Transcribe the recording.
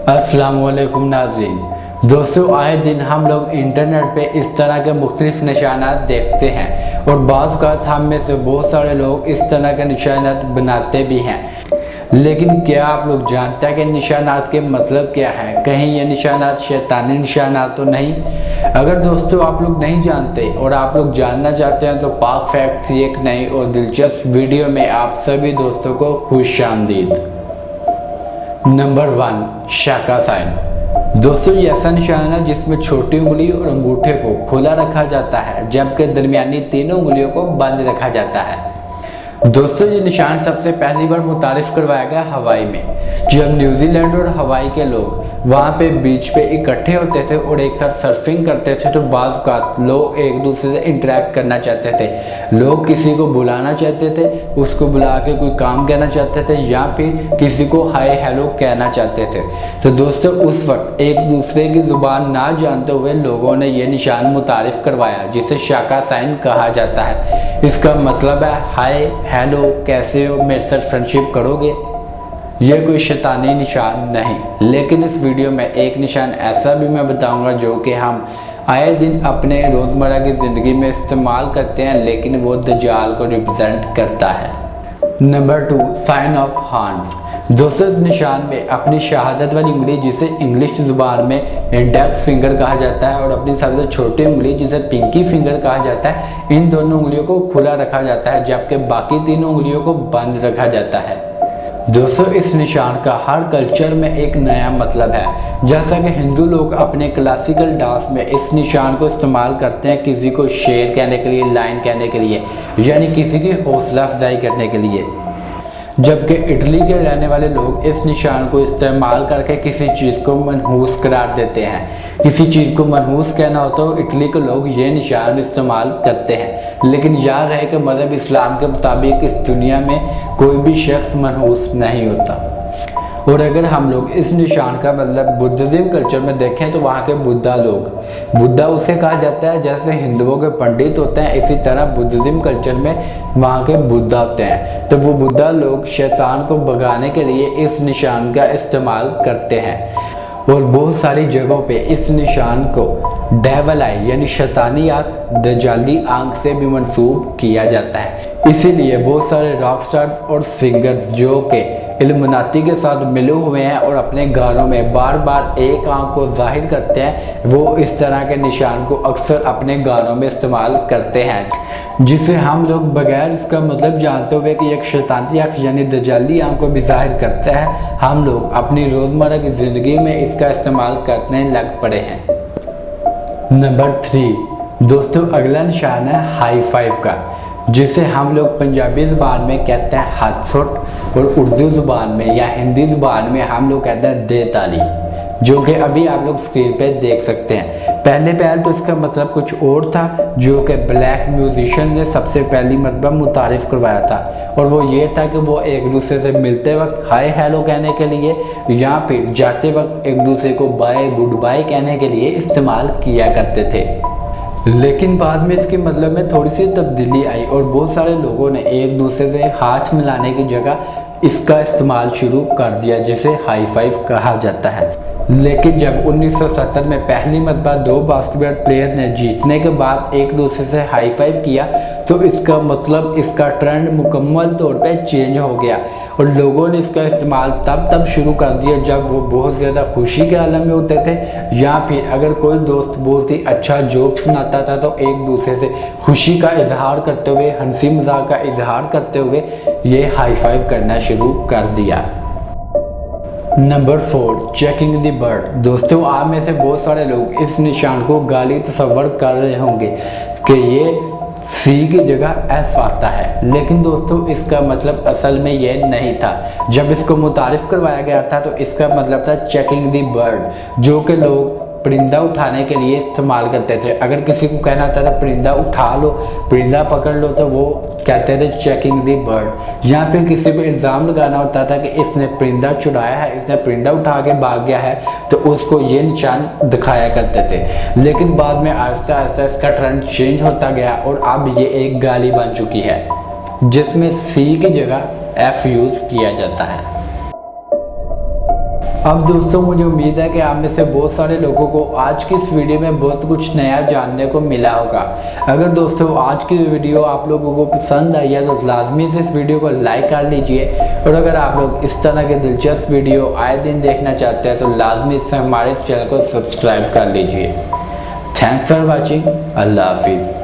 अस्सलाम वालेकुम नाज़रीन। दोस्तों, आए दिन हम लोग इंटरनेट पे इस तरह के मुख्तलिफ निशानात देखते हैं और बाज़ औक़ात हम में से बहुत सारे लोग इस तरह के निशानात बनाते भी हैं। लेकिन क्या आप लोग जानते हैं कि निशानात के मतलब क्या है? कहीं ये निशानात शैतानी निशानात तो नहीं? अगर दोस्तों आप लोग नहीं जानते और आप लोग जानना चाहते हैं तो पाक फैक्ट्स की एक नई और दिलचस्प वीडियो में आप सभी दोस्तों को खुशामदीद। नंबर 1, शाका साइन। दोस्तों, ये ऐसा निशान है जिसमें छोटी उंगली और अंगूठे को खुला रखा जाता है जबकि दरमियानी तीनों उंगलियों को बंद रखा जाता है। दोस्तों, ये निशान सबसे पहली बार मुतारिफ करवाया गया हवाई में, जब न्यूजीलैंड और हवाई के लोग वहाँ पे बीच पे इकट्ठे होते थे और एक साथ सर्फिंग करते थे तो बाज़ औक़ात लोग एक दूसरे से इंटरेक्ट करना चाहते थे। लोग किसी को बुलाना चाहते थे, उसको बुला के कोई काम कहना चाहते थे या फिर किसी को हाय हेलो कहना चाहते थे। तो दोस्तों, उस वक्त एक दूसरे की ज़ुबान ना जानते हुए लोगों ने ये निशान मुतारिफ करवाया जिसे शाका साइन कहा जाता है। इसका मतलब है हाय हेलो, कैसे हो, मेरे साथ फ्रेंडशिप करोगे। यह कोई शैतानी निशान नहीं, लेकिन इस वीडियो में एक निशान ऐसा भी मैं बताऊंगा जो कि हम आए दिन अपने रोज़मर्रा की ज़िंदगी में इस्तेमाल करते हैं, लेकिन वो दज्जाल को रिप्रेजेंट करता है। Number 2, sign of hands. दोस्तों, इस निशान में अपनी शहादत वाली उंगली जिसे इंग्लिश ज़ुबान में इंडेक्स फिंगर कहा जाता है और अपनी सबसे छोटी उंगली जिसे पिंकी फिंगर कहा जाता है, इन दोनों उंगलियों को खुला रखा जाता है जबकि बाकी तीनों उंगलियों को बंद रखा जाता है। दोस्तों, इस निशान का हर कल्चर में एक नया मतलब है। जैसा कि हिंदू लोग अपने क्लासिकल डांस में इस निशान को इस्तेमाल करते हैं किसी को शेर कहने के लिए, लाइन कहने के लिए, यानी किसी की हौसला अफजाई करने के लिए, जबकि इटली के रहने वाले लोग इस निशान को इस्तेमाल करके किसी चीज़ को मनहूस करार देते हैं। किसी चीज़ को मनहूस कहना हो तो इटली के लोग ये निशान इस्तेमाल करते हैं। लेकिन याद रहे कि मज़हब इस्लाम के मुताबिक इस दुनिया में कोई भी शख्स मनहूस नहीं होता। और अगर हम लोग इस निशान का मतलब बुद्धिज़्म कल्चर में देखें तो वहाँ के बुद्धा लोग, बुद्धा उसे कहा जाता है जैसे हिंदुओं के पंडित होते हैं, इसी तरह बुद्धिज़्म कल्चर में वहाँ के बुद्धा होते हैं। तो वो बुद्धा लोग शैतान को भगाने के लिए इस निशान का इस्तेमाल करते हैं और बहुत सारी जगहों पे इस निशान को डेविल आई यानी शैतानी आँख, दज्जाली आँख से भी मंसूब किया जाता है। इसीलिए बहुत सारे रॉक स्टार्स और सिंगर्स जो कि इल्यूमिनाती के साथ मिले हुए हैं और अपने गानों में बार बार एक आंख को जाहिर करते हैं, वो इस तरह के निशान को अक्सर अपने गानों में इस्तेमाल करते हैं, जिसे हम लोग बगैर इसका मतलब जानते हुए कि एक शैतानी आँख यानी दज्जाली आँख को भी जाहिर करते हैं, हम लोग अपनी रोज़मर्रा की ज़िंदगी में इसका इस्तेमाल करने लग पड़े हैं। नंबर 3, दोस्तों, अगला निशान है हाई फाइव का, जिसे हम लोग पंजाबी ज़ुबान में कहते हैं हाथ सुट और उर्दू ज़ुबान में या हिंदी ज़ुबान में हम लोग कहते हैं दे ताली, जो कि अभी आप लोग स्क्रीन पे देख सकते हैं। पहले तो इसका मतलब कुछ और था जो कि ब्लैक म्यूजिशियन ने सबसे पहली मरतबा मुतारिफ करवाया था, और वो ये था कि वो एक दूसरे से मिलते वक्त हाय हेलो कहने के लिए या फिर जाते वक्त एक दूसरे को बाय गुड बाय कहने के लिए इस्तेमाल किया करते थे। लेकिन बाद में इसके मतलब में थोड़ी सी तब्दीली आई और बहुत सारे लोगों ने एक दूसरे से हाथ मिलाने की जगह इसका इस्तेमाल शुरू कर दिया जिसे हाई फाइव कहा जाता है। लेकिन जब 1970 में पहली मरतबा 2 बास्केटबॉल प्लेयर ने जीतने के बाद एक दूसरे से हाई फाइव किया तो इसका मतलब इसका ट्रेंड मुकम्मल तौर पे चेंज हो गया और लोगों ने इसका इस्तेमाल तब शुरू कर दिया जब वो बहुत ज़्यादा खुशी के आलम में होते थे या फिर अगर कोई दोस्त बहुत ही अच्छा जोक सुनाता था तो एक दूसरे से खुशी का इजहार करते हुए, हंसी मजाक का इजहार करते हुए ये हाई फाइव करना शुरू कर दिया। Number 4, checking the bird. दोस्तों, आप में से बहुत सारे लोग इस निशान को गाली तस्वर कर रहे होंगे कि ये सी की जगह एफ आता है, लेकिन दोस्तों इसका मतलब असल में ये नहीं था। जब इसको मुतारिफ करवाया गया था तो इसका मतलब था चेकिंग द बर्ड, जो कि लोग परिंदा उठाने के लिए इस्तेमाल करते थे। अगर किसी को कहना होता था परिंदा उठा लो, परिंदा पकड़ लो, तो वो कहते थे चेकिंग द बर्ड। या फिर किसी पे इल्ज़ाम लगाना होता था कि इसने परिंदा चुराया है, इसने परिंदा उठा के भाग गया है, तो उसको ये निशान दिखाया करते थे। लेकिन बाद में आहिस्ता आहिस्ता इसका ट्रेंड चेंज होता गया और अब ये एक गाली बन चुकी है जिसमें सी की जगह एफ यूज़ किया जाता है। अब दोस्तों मुझे उम्मीद है कि आप में से बहुत सारे लोगों को आज की इस वीडियो में बहुत कुछ नया जानने को मिला होगा। अगर दोस्तों आज की वीडियो आप लोगों को पसंद आई है तो लाजमी से इस वीडियो को लाइक कर लीजिए, और अगर आप लोग इस तरह के दिलचस्प वीडियो आए दिन देखना चाहते हैं तो लाजमी से हमारे इस चैनल को सब्सक्राइब कर लीजिए। Thanks for watching. अल्लाह हाफिज़।